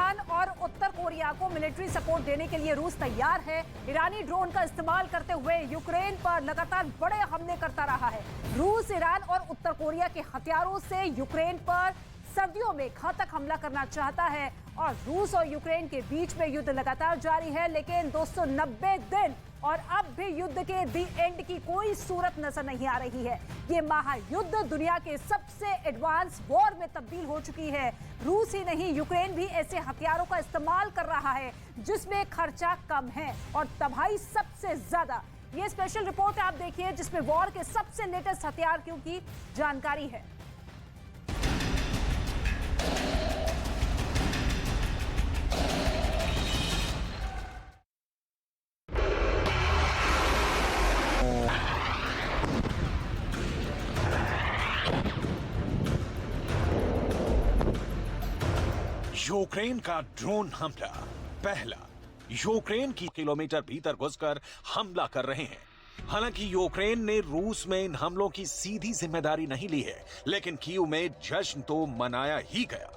Iran और उत्तर Korea को military support देने के लिए रूस तैयार है। ईरानी ड्रोन का इस्तेमाल करते हुए यूक्रेन पर लगातार बड़े हमले करता रहा है। रूस ईरान और उत्तर कोरिया के हथियारों से यूक्रेन पर सर्दियों में घातक हमला करना चाहता है और रूस और यूक्रेन के बीच में युद्ध लगातार जारी है, लेकिन 290 दिन और अब भी युद्ध के दी एंड की कोई सूरत नजर नहीं आ रही है। ये महायुद्ध दुनिया के सबसे एडवांस वॉर में तब्दील हो चुकी है। रूस ही नहीं, यूक्रेन भी ऐसे हथियारों का इस्तेमाल कर रहा है जिसमें खर्चा कम है और तबाही सबसे ज्यादा। ये स्पेशल रिपोर्ट आप देखिए जिसमें वॉर के सबसे लेटेस्ट हथियारों की जानकारी है। यूक्रेन का ड्रोन हमला। पहला, यूक्रेन की किलोमीटर भीतर घुसकर हमला कर रहे हैं। हालांकि यूक्रेन ने रूस में इन हमलों की सीधी जिम्मेदारी नहीं ली है, लेकिन कीव में जश्न तो मनाया ही गया।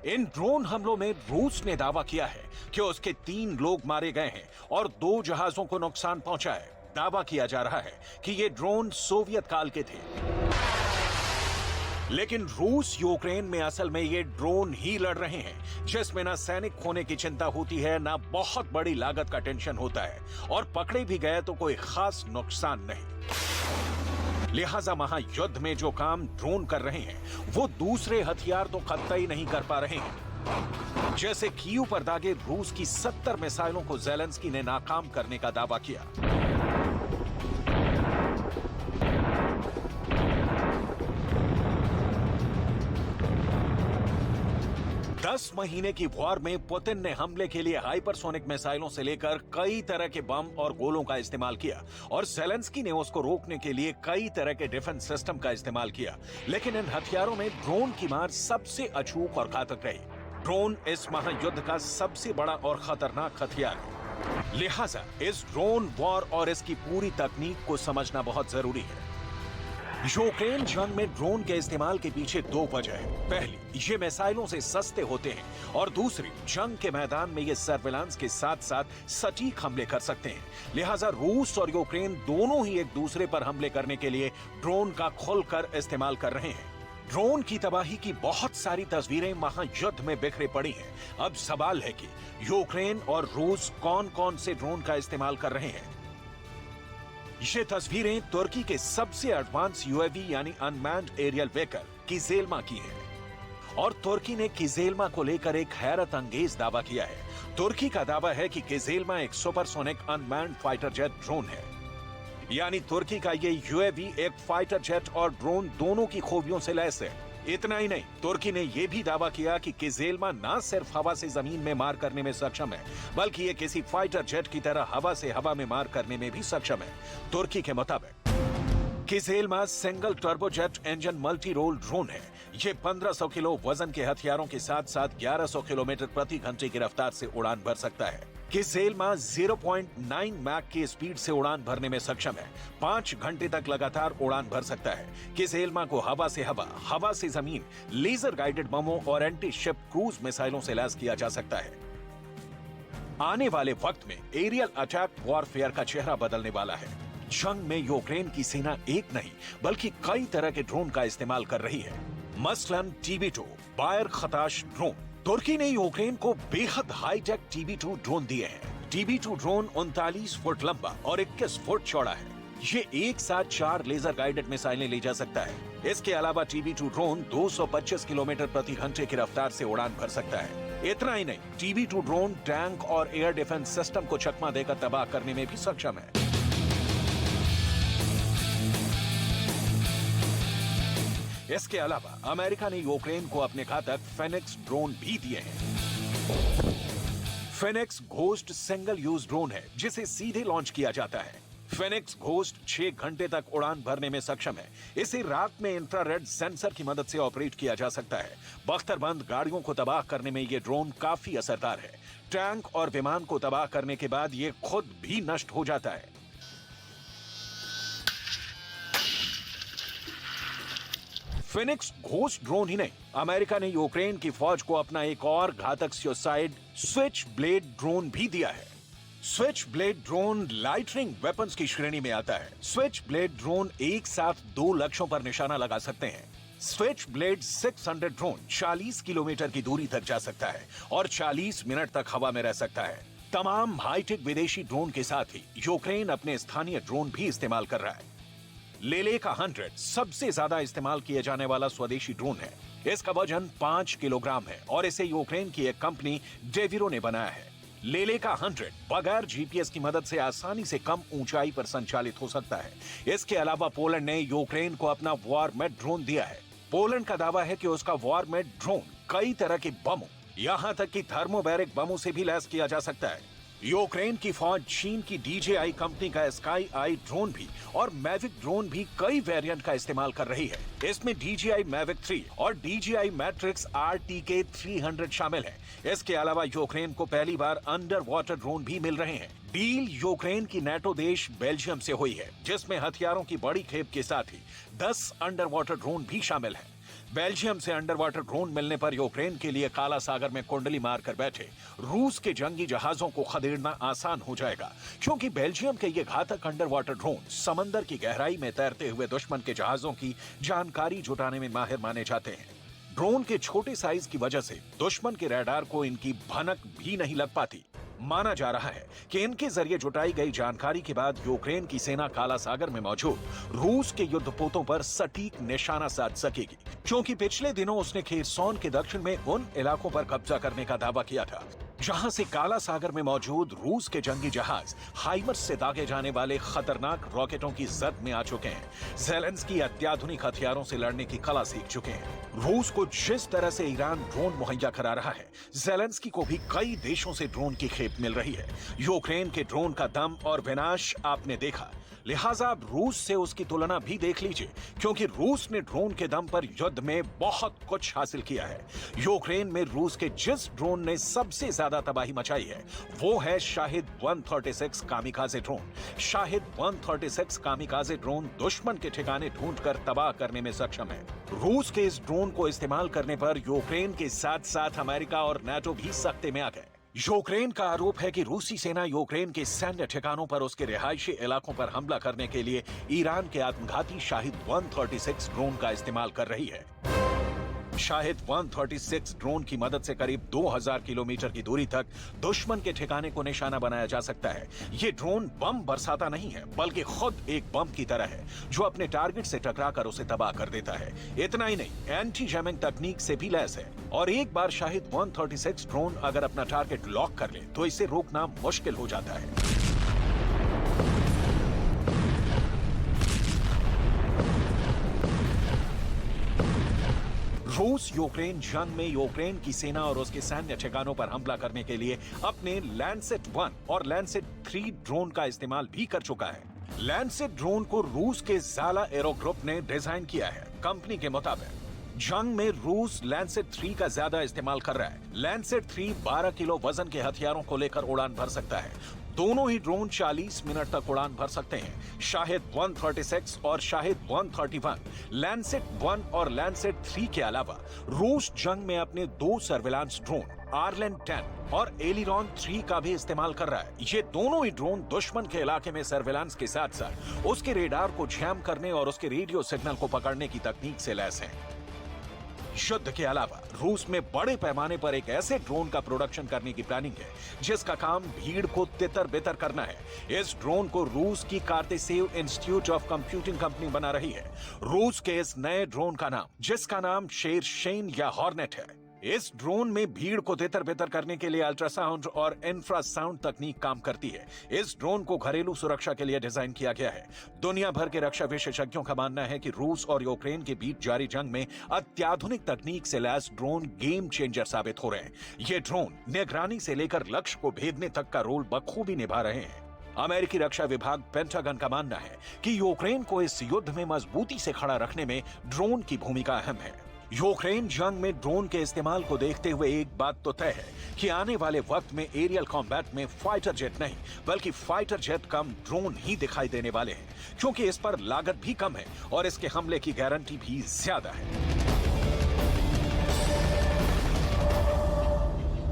इन ड्रोन हमलों में रूस ने दावा किया है कि उसके 3 लोग मारे गए हैं और 2 जहाजों को नुकसान पहुंचा है। दावा किया जा रहा है कि ये ड्रोन सोवियत काल के थे। लेकिन रूस यूक्रेन में असल में ये ड्रोन ही लड़ रहे हैं, जिसमें ना सैनिक खोने की चिंता होती है, ना बहुत बड़ी लागत का टेंशन होता है, और पकड़े भी गए तो कोई खास नुकसान नहीं। लिहाजा महायुद्ध में जो काम ड्रोन कर रहे हैं वो दूसरे हथियार तो कतई नहीं कर पा रहे हैं। जैसे कीव पर दागे रूस की 70 मिसाइलों को ज़ेलेंस्की ने नाकाम करने का दावा किया। 10 महीने की वॉर में पुतिन ने हमले के लिए हाइपरसोनिक मिसाइलों से लेकर कई तरह के बम और गोलों का इस्तेमाल किया और ज़ेलेंस्की ने उसको रोकने के लिए कई तरह के डिफेंस सिस्टम का इस्तेमाल किया। लेकिन इन हथियारों में ड्रोन की मार सबसे अचूक और घातक रही। ड्रोन इस महायुद्ध का सबसे बड़ा और खतरनाक हथियार है। लिहाजा इस ड्रोन वॉर और इसकी पूरी तकनीक को समझना बहुत जरूरी है। यूक्रेन जंग में ड्रोन के इस्तेमाल के पीछे 2 वजह है। पहली, ये मिसाइलों से सस्ते होते हैं और दूसरी, जंग के मैदान में ये सर्विलांस के साथ साथ सटीक हमले कर सकते हैं। लिहाजा रूस और यूक्रेन दोनों ही एक दूसरे पर हमले करने के लिए ड्रोन का खुलकर इस्तेमाल कर रहे हैं। ड्रोन की तबाही की बहुत सारी तस्वीरें महायुद्ध में बिखरे पड़ी हैं। अब सवाल है कि यूक्रेन और रूस कौन कौन से ड्रोन का इस्तेमाल कर रहे हैं। ये तस्वीरें तुर्की के सबसे एडवांस यूएवी यानी अनमैन्ड एरियल व्हीकल किजेल्मा की हैं। और तुर्की ने किजेल्मा को लेकर एक हैरत अंगेज दावा किया है। तुर्की का दावा है कि किजेल्मा एक supersonic unmanned fighter jet drone है। यानी तुर्की का ये यूएवी एक फाइटर जेट और ड्रोन दोनों की खूबियों से लैस है। इतना ही नहीं, तुर्की ने यह भी दावा किया कि किजेल्मा न सिर्फ हवा से जमीन में मार करने में सक्षम है, बल्कि ये किसी फाइटर जेट की तरह हवा से हवा में मार करने में भी सक्षम है। तुर्की के मुताबिक Kizilelma single turbojet engine multi role drone है। ये 1500 किलो वजन के हथियारों के साथ साथ 1100 किलोमीटर प्रति घंटे की रफ्तार से उड़ान भर सकता है। किजेल्मा 0.9 मैक की स्पीड से उड़ान भरने में सक्षम है। 5 घंटे तक लगातार उड़ान भर सकता है। किजेल्मा को हवा से हवा, हवा से जमीन, लेजर गाइडेड बमों और एंटी शिप क्रूज मिसाइलों से लैस किया जा सकता है। आने वाले वक्त में एरियल अटैक वॉरफेयर का चेहरा बदलने वाला है। जंग में यूक्रेन की सेना एक नहीं बल्कि कई तरह के ड्रोन का इस्तेमाल कर रही है। मसलन TB2 बायर खताश ड्रोन। तुर्की ने यूक्रेन को बेहद हाईटेक TB2 ड्रोन दिए हैं। TB2 ड्रोन 39 फुट लंबा और 21 फुट चौड़ा है। ये एक साथ 4 लेजर गाइडेड मिसाइलें ले जा सकता है। इसके अलावा TB2 ड्रोन 225 किलोमीटर प्रति घंटे की रफ्तार से उड़ान भर सकता है। इतना ही नहीं, TB2 ड्रोन टैंक और एयर डिफेंस सिस्टम को चकमा देकर तबाह करने में भी सक्षम है। इसके अलावा अमेरिका ने यूक्रेन को अपने घातक फेनिक्स ड्रोन भी दिए हैं। Phoenix Ghost single use drone है जिसे सीधे लॉन्च किया जाता है। फेनिक्स घोस्ट 6 घंटे तक उड़ान भरने में सक्षम है। इसे रात में इंफ्रारेड सेंसर की मदद से ऑपरेट किया जा सकता है। बख्तरबंद गाड़ियों को तबाह करने में यह ड्रोन काफी असरदार है। टैंक और विमान को तबाह करने के बाद ये खुद भी नष्ट हो जाता है। फिनिक्स घोस्ट ड्रोन ही नहीं, अमेरिका ने यूक्रेन की फौज को अपना एक और घातक सुसाइड स्विच ब्लेड ड्रोन भी दिया है। Switch blade drone lightning weapons की श्रेणी में आता है। स्विच ब्लेड ड्रोन एक साथ 2 लक्ष्यों पर निशाना लगा सकते हैं। स्विच ब्लेड 600 ड्रोन 40 किलोमीटर की दूरी तक जा सकता है और 40 मिनट तक हवा में रह सकता है। तमाम हाईटेक विदेशी ड्रोन के साथ ही यूक्रेन अपने स्थानीय ड्रोन भी इस्तेमाल कर रहा है। लेलेका 100 सबसे ज्यादा इस्तेमाल किए जाने वाला स्वदेशी ड्रोन है। इसका वजन 5 किलोग्राम है और इसे यूक्रेन की एक कंपनी डेविरो ने बनाया है। लेलेका 100 बगैर जीपीएस की मदद से आसानी से कम ऊंचाई पर संचालित हो सकता है। इसके अलावा पोलैंड ने यूक्रेन को अपना वॉरमेट ड्रोन दिया है। पोलैंड का दावा है कि उसका वॉरमेट ड्रोन कई तरह के बमों, यहां तक कि थर्मोबैरिक बमों से भी लैस किया जा सकता है। यूक्रेन की फौज चीन की DJI कंपनी का स्काई आई ड्रोन भी और मैविक ड्रोन भी कई वेरिएंट का इस्तेमाल कर रही है। इसमें DJI मैविक 3 और DJI मैट्रिक्स RTK 300 शामिल है। इसके अलावा यूक्रेन को पहली बार अंडर वाटर ड्रोन भी मिल रहे हैं। डील यूक्रेन की नेटो देश बेल्जियम से हुई है, जिसमें हथियारों की बड़ी खेप के साथ ही 10 अंडर वाटर ड्रोन भी शामिल हैं। बेल्जियम से अंडर वाटर ड्रोन मिलने पर यूक्रेन के लिए काला सागर में कुंडली मारकर बैठे रूस के जंगी जहाजों को खदेड़ना आसान हो जाएगा, क्योंकि बेल्जियम के ये घातक अंडर वाटर ड्रोन समंदर की गहराई में तैरते हुए दुश्मन के जहाजों की जानकारी जुटाने में माहिर माने जाते हैं। ड्रोन के छोटे साइज की वजह से दुश्मन के रडार को इनकी भनक भी नहीं लग पाती। माना जा रहा है कि इनके जरिए जुटाई गई जानकारी के बाद यूक्रेन की सेना काला सागर में मौजूद रूस के युद्धपोतों पर सटीक निशाना साध सकेगी, क्योंकि पिछले दिनों उसने खेरसोन के दक्षिण में उन इलाकों पर कब्जा करने का दावा किया था जहां से काला सागर में मौजूद रूस के जंगी जहाज हाइमर्स से दागे जाने वाले खतरनाक रॉकेटों की जद में आ चुके हैं। ज़ेलेंस्की अत्याधुनिक हथियारों से लड़ने की कला सीख चुके हैं। रूस को जिस तरह से ईरान ड्रोन मुहैया करा रहा है, ज़ेलेंस्की को भी कई देशों से ड्रोन की खेप मिल रही है। यूक्रेन के ड्रोन का दम और विनाश आपने देखा, लिहाजा आप रूस से उसकी तुलना भी देख लीजिए, क्योंकि रूस ने ड्रोन के दम पर युद्ध में बहुत कुछ हासिल किया है। यूक्रेन में रूस के जिस ड्रोन ने सबसे ज्यादा तबाही मचाई है वो है Shahid 136 kamikaze drone. Shahid 136 kamikaze drone दुश्मन के ठिकाने ढूंढकर तबाह करने में सक्षम है। रूस के इस ड्रोन को इस्तेमाल करने पर यूक्रेन के साथ साथ अमेरिका और नाटो भी सख्ते में आ गए। यूक्रेन का आरोप है कि रूसी सेना यूक्रेन के सैन्य ठिकानों पर उसके रिहायशी इलाकों पर हमला करने के लिए ईरान के आत्मघाती शाहिद 136 ड्रोन का इस्तेमाल कर रही है। शाहिद 136 ड्रोन की मदद से करीब 2000 किलोमीटर की दूरी तक दुश्मन के ठिकाने को निशाना बनाया जा सकता है। ये ड्रोन बम बरसाता नहीं है, बल्कि खुद एक बम की तरह है जो अपने टारगेट से टकराकर उसे तबाह कर देता है। इतना ही नहीं, एंटी जैमिंग तकनीक से भी लैस है और एक बार शाहिद 136 ड्रोन अगर अपना टारगेट लॉक कर ले तो इसे रोकना मुश्किल हो जाता है। रूस यूक्रेन जंग में यूक्रेन की सेना और उसके सैन्य ठिकानों पर हमला करने के लिए अपने लैंसेट 1 और लैंसेट 3 ड्रोन का इस्तेमाल भी कर चुका है। लैंसेट ड्रोन को रूस के ज़ाला एरो ग्रुप ने डिजाइन किया है। कंपनी के मुताबिक जंग में रूस लैंसेट 3 का ज्यादा इस्तेमाल कर रहा है। लैंसेट 3 12 किलो वजन के हथियारों को लेकर उड़ान भर सकता है। दोनों ही ड्रोन 40 मिनट तक उड़ान भर सकते हैं। शाहिद 136 और शाहिद 131 लैंसेट 1 और लैंसेट 3 के अलावा रूस जंग में अपने 2 सर्विलांस ड्रोन आर्लेन 10 और एलिरॉन 3 का भी इस्तेमाल कर रहा है। ये दोनों ही ड्रोन दुश्मन के इलाके में सर्विलांस के साथ साथ उसके रेडार को जैम करने और उसके रेडियो सिग्नल को पकड़ने की तकनीक से लैस हैं। युद्ध के अलावा रूस में बड़े पैमाने पर एक ऐसे ड्रोन का प्रोडक्शन करने की प्लानिंग है जिसका काम भीड़ को तितर बितर करना है। इस ड्रोन को रूस की कार्तेसेव इंस्टीट्यूट ऑफ कंप्यूटिंग कंपनी बना रही है। रूस के इस नए ड्रोन का नाम, जिसका नाम शेरशेन या हॉर्नेट है, इस ड्रोन में भीड़ को तितर बितर करने के लिए अल्ट्रासाउंड और इंफ्रासाउंड तकनीक काम करती है। इस ड्रोन को घरेलू सुरक्षा के लिए डिजाइन किया गया है। दुनिया भर के रक्षा विशेषज्ञों का मानना है कि रूस और यूक्रेन के बीच जारी जंग में अत्याधुनिक तकनीक से लैस ड्रोन गेम चेंजर साबित हो रहे हैं। ये ड्रोन निगरानी से लेकर लक्ष्य को भेदने तक का रोल बखूबी निभा रहे हैं। अमेरिकी रक्षा विभाग पेंटागन का मानना है कि यूक्रेन को इस युद्ध में मजबूती से खड़ा रखने में ड्रोन की भूमिका अहम है। यूक्रेन जंग में ड्रोन के इस्तेमाल को देखते हुए एक बात तो तय है कि आने वाले वक्त में एरियल कॉम्बैट में फाइटर जेट नहीं बल्कि फाइटर जेट कम ड्रोन ही दिखाई देने वाले हैं, क्योंकि इस पर लागत भी कम है और इसके हमले की गारंटी भी ज्यादा है।